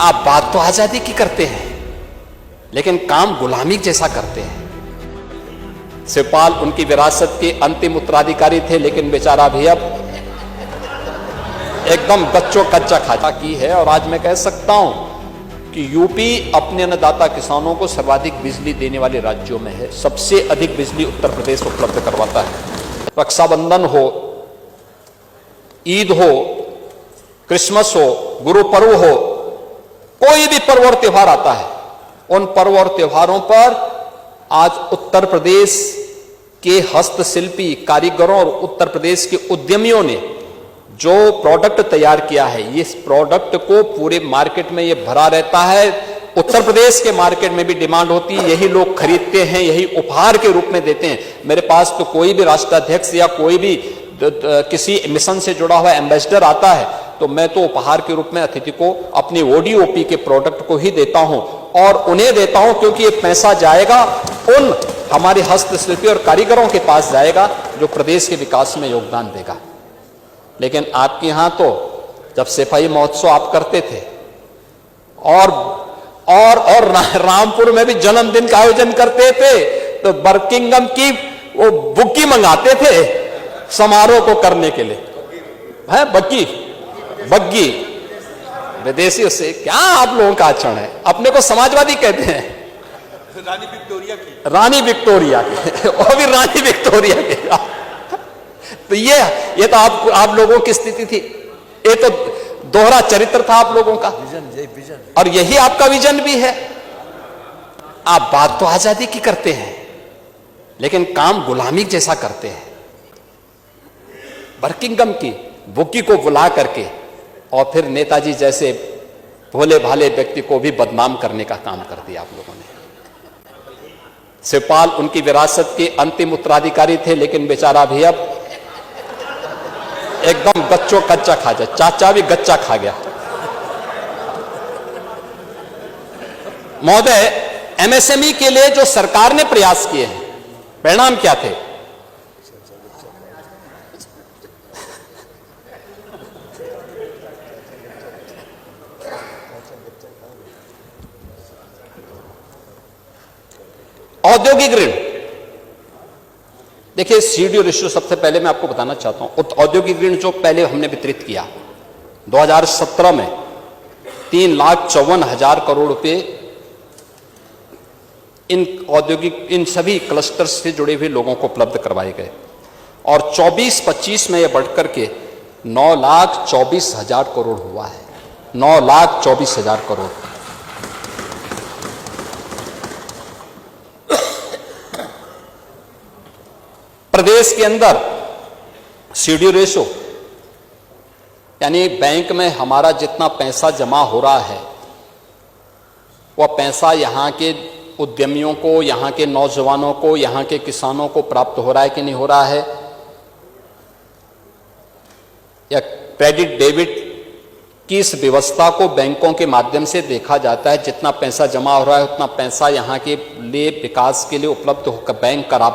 आप बात तो आजादी की करते हैं, लेकिन काम गुलामी जैसा करते हैं। शिवपाल उनकी विरासत के अंतिम उत्तराधिकारी थे, लेकिन बेचारा भी अब एकदम बच्चों कच्चा खाता की है। और आज मैं कह सकता हूं कि यूपी अपने अन्नदाता किसानों को सर्वाधिक बिजली देने वाले राज्यों में है। सबसे अधिक बिजली उत्तर प्रदेश उपलब्ध करवाता है। रक्षाबंधन हो, ईद हो, क्रिसमस हो, गुरु पर्व हो, कोई भी पर्व और त्योहार आता है, उन पर्व और त्योहारों पर आज उत्तर प्रदेश के हस्तशिल्पी कारीगरों और उत्तर प्रदेश के उद्यमियों ने जो प्रोडक्ट तैयार किया है, इस प्रोडक्ट को पूरे मार्केट में ये भरा रहता है। उत्तर प्रदेश के मार्केट में भी डिमांड होती है, यही लोग खरीदते हैं, यही उपहार के रूप में देते हैं। मेरे पास तो कोई भी राष्ट्राध्यक्ष या कोई भी किसी मिशन से जुड़ा हुआ एम्बेसडर आता है तो मैं तो उपहार के रूप में अतिथि को अपनी ओडीओपी के प्रोडक्ट को ही देता हूं, और उन्हें देता हूं क्योंकि ये पैसा जाएगा उन हमारे हस्तशिल्पी और कारीगरों के पास जाएगा जो प्रदेश के विकास में योगदान देगा। लेकिन आपके यहां तो जब सिपाही महोत्सव आप करते थे और रामपुर में भी जन्मदिन का आयोजन करते थे तो बर्किंगम की वो बुक्की मंगाते थे समारोह को करने के लिए, है बग्गी विदेशी। उससे क्या आप लोगों का आचरण है? अपने को समाजवादी कहते हैं, रानी विक्टोरिया की और भी रानी विक्टोरिया की। तो ये तो आप लोगों की स्थिति थी। ये तो दोहरा चरित्र था आप लोगों का, विजन, और यही आपका विजन भी है। आप बात तो आजादी की करते हैं, लेकिन काम गुलामी जैसा करते हैं। बर्किंगम की बुकी को बुला करके और फिर नेताजी जैसे भोले भाले व्यक्ति को भी बदनाम करने का काम कर दिया आप लोगों ने। शिवपाल उनकी विरासत के अंतिम उत्तराधिकारी थे, लेकिन बेचारा भी अब एकदम बच्चों कच्चा खा जाए, चाचा भी गच्चा खा गया। महोदय, एमएसएमई के लिए जो सरकार ने प्रयास किए हैं, परिणाम क्या थे? औद्योगिक ऋण। देखिए, सीडीओ रेशियो सबसे पहले मैं आपको बताना चाहता हूं। औद्योगिक ऋण जो पहले हमने वितरित किया 2017 में 3,54,000 करोड़ रुपए इन सभी क्लस्टर्स से जुड़े हुए लोगों को उपलब्ध करवाए गए, और 24-25 में यह बढ़कर के 9,24,000 करोड़ हुआ है। 9,24,000 करोड़। प्रदेश के अंदर सीडीओ रेशो यानी बैंक में हमारा जितना पैसा जमा हो रहा है वह पैसा यहाँ के उद्यमियों को, यहाँ के नौजवानों को, यहाँ के किसानों को प्राप्त हो रहा है कि नहीं हो रहा है, या क्रेडिट डेबिट की इस व्यवस्था को बैंकों के माध्यम से देखा जाता है। जितना पैसा जमा हो रहा है उतना पैसा यहाँ के लिए विकास के लिए उपलब्ध होकर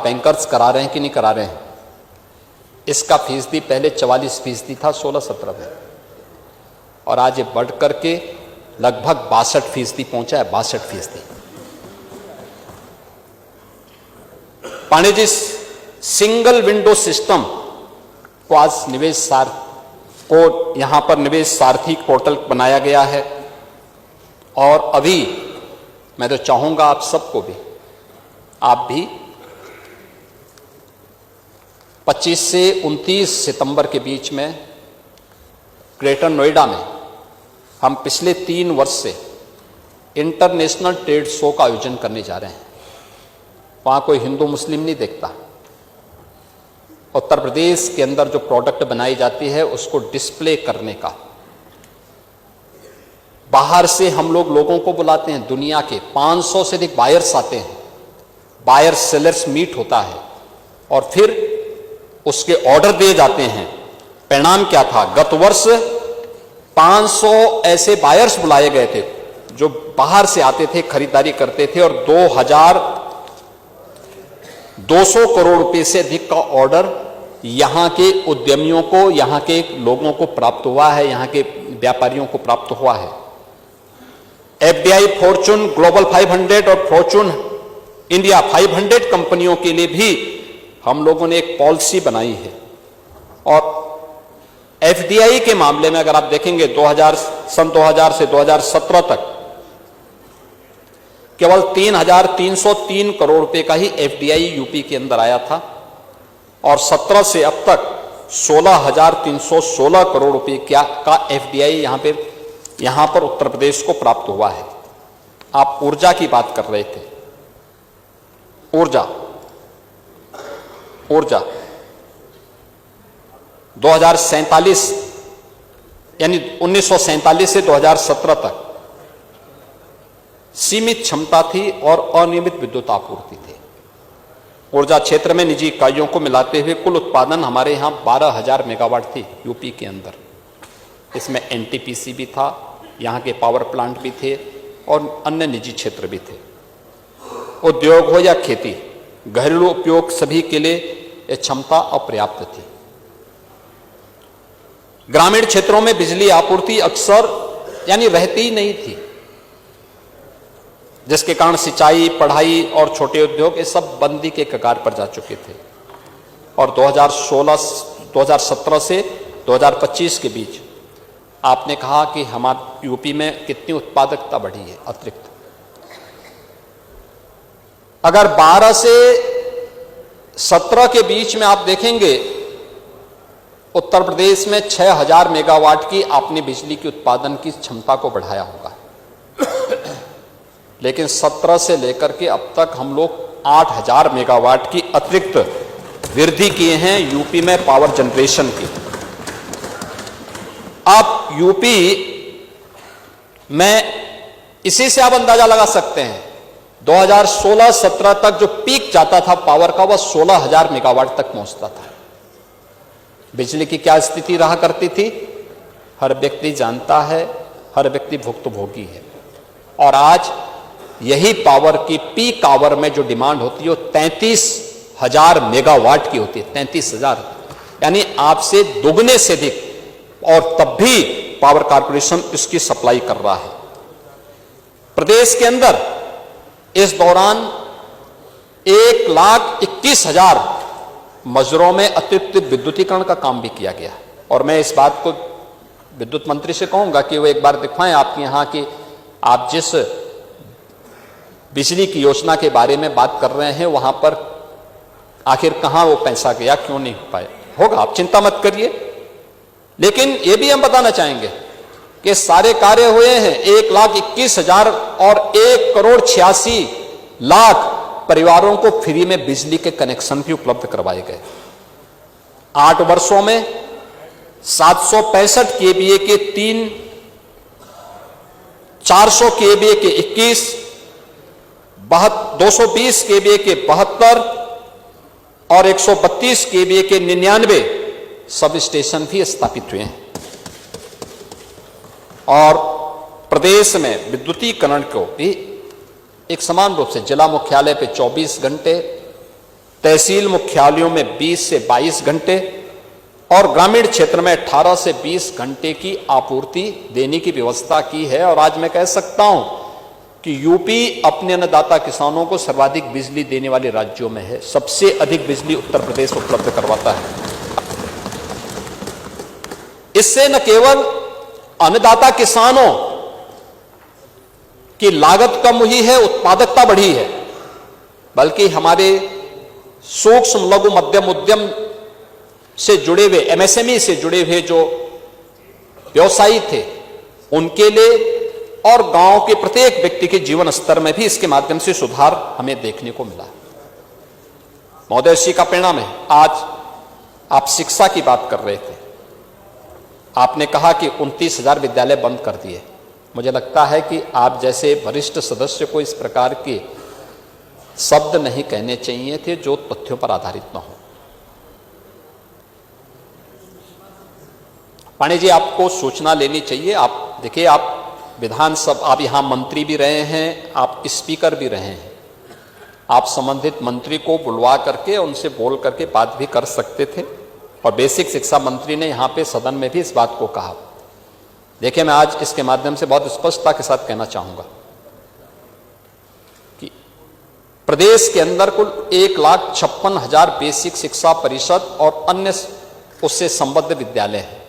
बैंकर्स करा रहे हैं कि नहीं करा रहे हैं। इसका फीसदी पहले 44% था 16-17 में, और आज ये बढ़ करके लगभग 62% पहुंचा है। 62%। Pandey ji, single window system को आज को यहां पर निवेश सारथी पोर्टल बनाया गया है, और अभी मैं तो चाहूंगा आप सबको भी, आप भी 25 से 29 सितंबर के बीच में ग्रेटर नोएडा में हम पिछले 3 वर्ष से इंटरनेशनल ट्रेड शो का आयोजन करने जा रहे हैं। वहां कोई हिंदू मुस्लिम नहीं देखता। उत्तर प्रदेश के अंदर जो प्रोडक्ट बनाई जाती है उसको डिस्प्ले करने का, बाहर से हम लोगों को बुलाते हैं। दुनिया के 500 से अधिक बायर्स आते हैं। बायर सेलर्स मीट होता है और फिर उसके ऑर्डर दिए जाते हैं। परिणाम क्या था? गत वर्ष 500 ऐसे बायर्स बुलाए गए थे जो बाहर से आते थे, खरीदारी करते थे, और 2,200 करोड़ रुपए से अधिक का ऑर्डर यहां के उद्यमियों को, यहां के लोगों को प्राप्त हुआ है, यहां के व्यापारियों को प्राप्त हुआ है। एफडीआई, फॉर्च्यून ग्लोबल 500 और फॉर्च्यून इंडिया 500 कंपनियों के लिए भी हम लोगों ने एक पॉलिसी बनाई है। और एफडीआई के मामले में अगर आप देखेंगे सन 2000 से 2017 तक केवल 3,303 करोड़ रुपए का ही एफडीआई यूपी के अंदर आया था और 17 से अब तक 16,316 करोड़ रुपए का एफडीआई यहां पर उत्तर प्रदेश को प्राप्त हुआ है। आप ऊर्जा की बात कर रहे थे, ऊर्जा 2047 यानी 1947 से 2017 तक सीमित क्षमता थी और अनियमित विद्युत आपूर्ति थी। ऊर्जा क्षेत्र में निजी इकाइयों को मिलाते हुए कुल उत्पादन हमारे यहां 12,000 मेगावाट थी यूपी के अंदर। इसमें एनटीपीसी भी था, यहां के पावर प्लांट भी थे और अन्य निजी क्षेत्र भी थे। उद्योग हो या खेती, घरेलू उपयोग सभी के लिए यह क्षमता अपर्याप्त थी। ग्रामीण क्षेत्रों में बिजली आपूर्ति अक्सर यानी रहती ही नहीं थी, जिसके कारण सिंचाई, पढ़ाई और छोटे उद्योग ये सब बंदी के कगार पर जा चुके थे। और 2017 से 2025 के बीच आपने कहा कि हमारे यूपी में कितनी उत्पादकता बढ़ी है अतिरिक्त। अगर 12 से 17 के बीच में आप देखेंगे उत्तर प्रदेश में 6,000 मेगावाट की आपने बिजली की उत्पादन की क्षमता को बढ़ाया होगा। लेकिन 17 से लेकर के अब तक हम लोग 8,000 मेगावाट की अतिरिक्त वृद्धि किए हैं यूपी में पावर जनरेशन की। आप यूपी में इसी से आप अंदाजा लगा सकते हैं 2016-17 तक जो पीक जाता था पावर का वह 16,000 मेगावाट तक पहुंचता था। बिजली की क्या स्थिति रहा करती थी हर व्यक्ति जानता है, हर व्यक्ति भुक्तभोगी है। और आज यही पावर की पीक आवर में जो डिमांड होती है वो 33,000 मेगावाट की होती है। 33,000 यानी आपसे दोगुने से अधिक, और तब भी पावर कॉर्पोरेशन इसकी सप्लाई कर रहा है। प्रदेश के अंदर इस दौरान 1,21,000 मजरों में अतिरिक्त विद्युतीकरण का काम भी किया गया। और मैं इस बात को विद्युत मंत्री से कहूंगा कि वो एक बार दिखाएं आपके यहां कि आप जिस बिजली की योजना के बारे में बात कर रहे हैं वहां पर आखिर कहां वो पैसा गया, क्यों नहीं हो पाया। होगा, आप चिंता मत करिए। लेकिन यह भी हम बताना चाहेंगे कि सारे कार्य हुए हैं। 1,21,000 और 1,86,00,000 परिवारों को फ्री में बिजली के कनेक्शन भी उपलब्ध करवाए गए। 8 वर्षों में 765 केवीए के 3, 400 केवीए के 21, 220 केवीए के 72 और 132 केवीए के 99 सब स्टेशन भी स्थापित हुए हैं। और प्रदेश में विद्युतीकरण को भी एक समान रूप से जिला मुख्यालय पे 24 घंटे, तहसील मुख्यालयों में 20 से 22 घंटे और ग्रामीण क्षेत्र में 18 से 20 घंटे की आपूर्ति देने की व्यवस्था की है। और आज मैं कह सकता हूं कि यूपी अपने अन्नदाता किसानों को सर्वाधिक बिजली देने वाले राज्यों में है। सबसे अधिक बिजली उत्तर प्रदेश उपलब्ध करवाता है। इससे न केवल अन्नदाता किसानों की लागत कम हुई है, उत्पादकता बढ़ी है, बल्कि हमारे सूक्ष्म लघु मध्यम उद्यम से जुड़े हुए, एमएसएमई से जुड़े हुए जो व्यवसायी थे उनके लिए और गांव के प्रत्येक व्यक्ति के जीवन स्तर में भी इसके माध्यम से सुधार हमें देखने को मिला। महोदय, इसी का परिणाम है। आज आप शिक्षा की बात कर रहे थे, आपने कहा कि 29,000 विद्यालय बंद कर दिए। मुझे लगता है कि आप जैसे वरिष्ठ सदस्य को इस प्रकार के शब्द नहीं कहने चाहिए थे जो तथ्यों पर आधारित न हो। पांडे जी, आपको सूचना लेनी चाहिए। आप देखिए, आप विधानसभा, आप यहां मंत्री भी रहे हैं, आप स्पीकर भी रहे हैं। आप संबंधित मंत्री को बुलवा करके उनसे बोल करके बात भी कर सकते थे। और बेसिक शिक्षा मंत्री ने यहां पे सदन में भी इस बात को कहा। देखिए, मैं आज इसके माध्यम से बहुत स्पष्टता के साथ कहना चाहूंगा प्रदेश के अंदर कुल 1,56,000 बेसिक शिक्षा परिषद और अन्य उससे संबद्ध विद्यालय हैं।